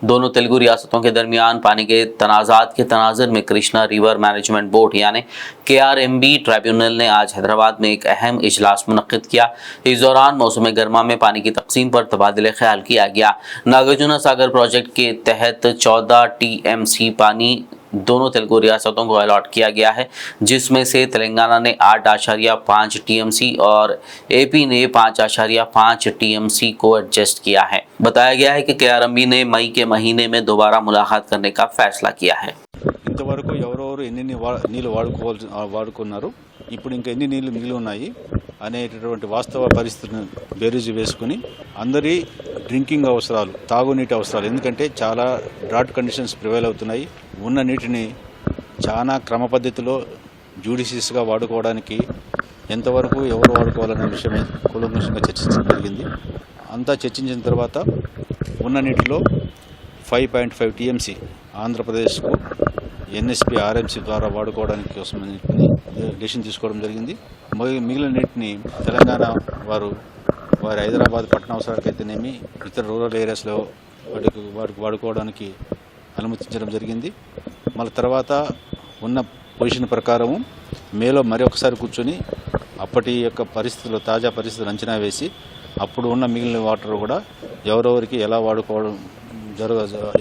दोनों तेलुगु रियासतों के दरमियान पानी के तनाज़ात के तनाज़ुर में कृष्णा रिवर मैनेजमेंट बोर्ड यानी KRMB ट्राइब्यूनल ने आज हैदराबाद में एक अहम इजलास मुनक्किद किया। इस दौरान मौसम गर्मा में पानी की तकसीम पर तबादले ख्याल किया गया। नागार्जुन सागर प्रोजेक्ट के तहत 14 TMC पानी दोनों तेलुगु रियासतों को अलॉट किया गया है, जिसमें से तेलंगाना ने 8.5 TMC और AP ने 5.5 TMC को एडजस्ट किया है। बताया गया है कि KRMB ने मई के महीने में दोबारा मुलाकात करने का फैसला किया है। ఇంతవరకు ఎవరెవరు ఎన్ని నీళ్ళు వాడుకున్నారు, ఇప్పుడు ఇంకా ఎన్ని నీళ్లు మిగిలి ఉన్నాయి అనేటటువంటి వాస్తవ పరిస్థితిని బేరీజు వేసుకుని అందరి డ్రింకింగ్ అవసరాలు, తాగునీటి అవసరాలు, ఎందుకంటే చాలా డ్రాట్ కండిషన్స్ ప్రివైల్ అవుతున్నాయి, ఉన్న నీటిని చాలా క్రమ పద్ధతిలో జ్యుడిషియస్గా వాడుకోవడానికి ఎంతవరకు ఎవరు వాడుకోవాలనే విషయమే కూలంకషంగా చర్చించడం జరిగింది. అంతా చర్చించిన తర్వాత ఉన్న నీటిలో 5.5 TMC ఆంధ్రప్రదేశ్కు NSP RMC ద్వారా వాడుకోవడానికి కోసం డెసిషన్ తీసుకోవడం జరిగింది. మిగిలిన నీటిని తెలంగాణ వారి హైదరాబాద్ పట్టణ అవసరాలకైతేనేమి ఇతర రూరల్ ఏరియాస్లో వాటికి వాడుకోవడానికి అనుమతించడం జరిగింది. మళ్ళీ తర్వాత ఉన్న పొజిషన్ ప్రకారము మేలో మరొకసారి కూర్చొని అప్పటి యొక్క పరిస్థితులు, తాజా పరిస్థితులు అంచనా వేసి అప్పుడు ఉన్న మిగిలిన వాటర్ కూడా ఎవరెవరికి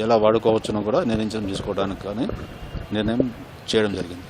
ఎలా వాడుకోవచ్చునో కూడా నిర్ణయం తీసుకోవడానికి నిర్ణయం చేయడం జరిగింది.